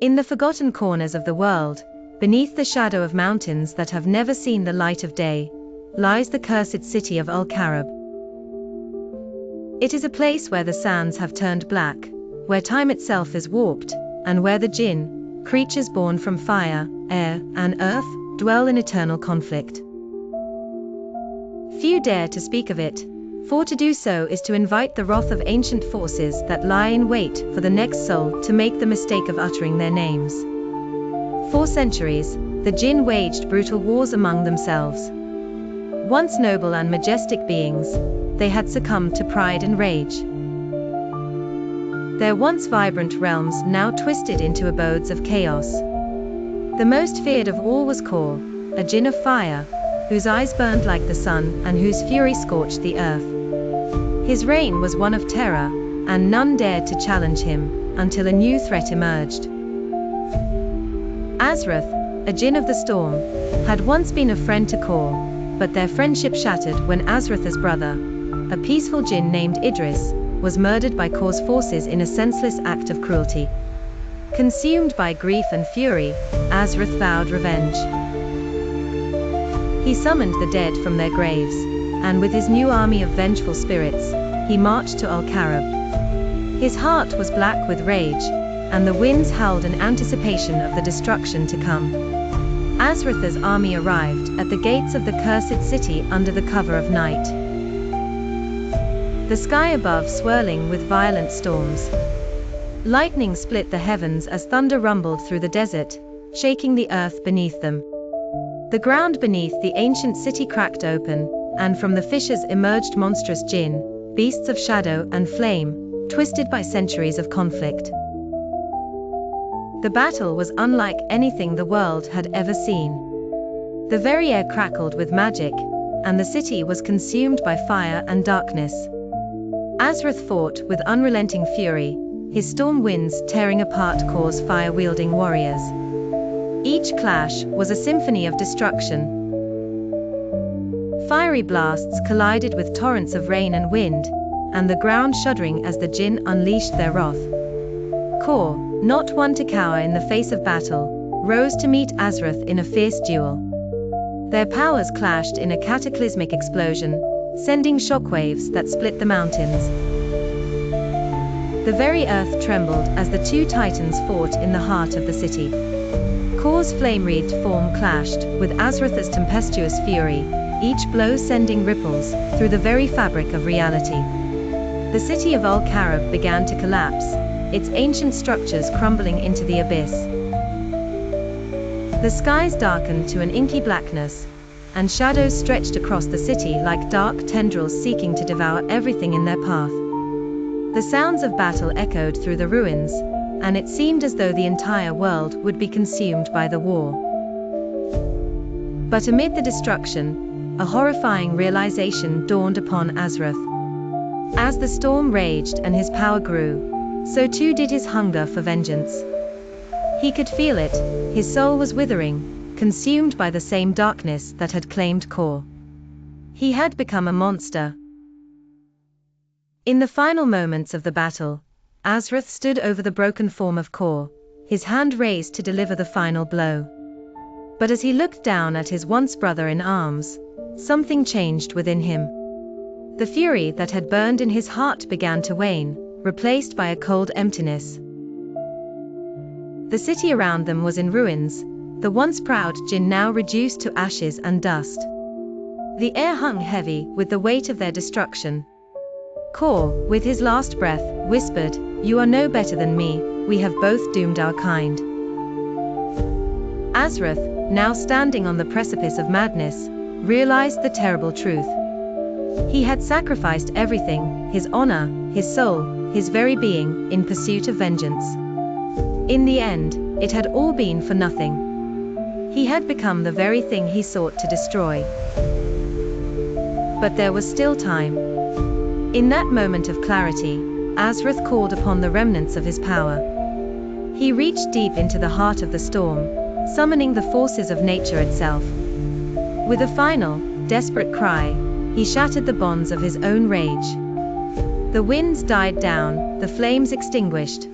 In the forgotten corners of the world, beneath the shadow of mountains that have never seen the light of day, lies the cursed city of Al-Kharab. It is a place where the sands have turned black, where time itself is warped, and where the Djinn, creatures born from fire, air, and earth, dwell in eternal conflict. Few dare to speak of it, for to do so is to invite the wrath of ancient forces that lie in wait for the next soul to make the mistake of uttering their names. For centuries, the Djinn waged brutal wars among themselves. Once noble and majestic beings, they had succumbed to pride and rage. Their once vibrant realms now twisted into abodes of chaos. The most feared of all was Khor, a Djinn of fire, whose eyes burned like the sun and whose fury scorched the earth. His reign was one of terror, and none dared to challenge him, until a new threat emerged. Azrath, a Djinn of the storm, had once been a friend to Khor, but their friendship shattered when Azrath's brother, a peaceful Djinn named Idris, was murdered by Khor's forces in a senseless act of cruelty. Consumed by grief and fury, Azrath vowed revenge. He summoned the dead from their graves, and with his new army of vengeful spirits, he marched to Al-Kharab. His heart was black with rage, and the winds howled in anticipation of the destruction to come. Azrath's army arrived at the gates of the cursed city under the cover of night. The sky above swirling with violent storms. Lightning split the heavens as thunder rumbled through the desert, shaking the earth beneath them. The ground beneath the ancient city cracked open, and from the fissures emerged monstrous Djinn, beasts of shadow and flame, twisted by centuries of conflict. The battle was unlike anything the world had ever seen. The very air crackled with magic, and the city was consumed by fire and darkness. Azrath fought with unrelenting fury, his storm winds tearing apart Khor's fire-wielding warriors. Each clash was a symphony of destruction. Fiery blasts collided with torrents of rain and wind, and the ground shuddering as the Djinn unleashed their wrath. Khor, not one to cower in the face of battle, rose to meet Azrath in a fierce duel. Their powers clashed in a cataclysmic explosion, sending shockwaves that split the mountains. The very earth trembled as the two titans fought in the heart of the city. Khor's flame-wreathed form clashed with Azrath's tempestuous fury, each blow sending ripples through the very fabric of reality. The city of Al-Kharab began to collapse, its ancient structures crumbling into the abyss. The skies darkened to an inky blackness, and shadows stretched across the city like dark tendrils seeking to devour everything in their path. The sounds of battle echoed through the ruins, and it seemed as though the entire world would be consumed by the war. But amid the destruction, a horrifying realization dawned upon Azrath. As the storm raged and his power grew, so too did his hunger for vengeance. He could feel it, his soul was withering, consumed by the same darkness that had claimed Khor. He had become a monster. In the final moments of the battle, Azrath stood over the broken form of Khor, his hand raised to deliver the final blow. But as he looked down at his once brother in arms, something changed within him. The fury that had burned in his heart began to wane, replaced by a cold emptiness. The city around them was in ruins, the once proud Djinn now reduced to ashes and dust. The air hung heavy with the weight of their destruction. Khor, with his last breath, whispered, "You are no better than me, we have both doomed our kind." Azrath, now standing on the precipice of madness, realized the terrible truth. He had sacrificed everything, his honor, his soul, his very being, in pursuit of vengeance. In the end, it had all been for nothing. He had become the very thing he sought to destroy. But there was still time. In that moment of clarity, Azrath called upon the remnants of his power. He reached deep into the heart of the storm, summoning the forces of nature itself. With a final, desperate cry, he shattered the bonds of his own rage. The winds died down, the flames extinguished,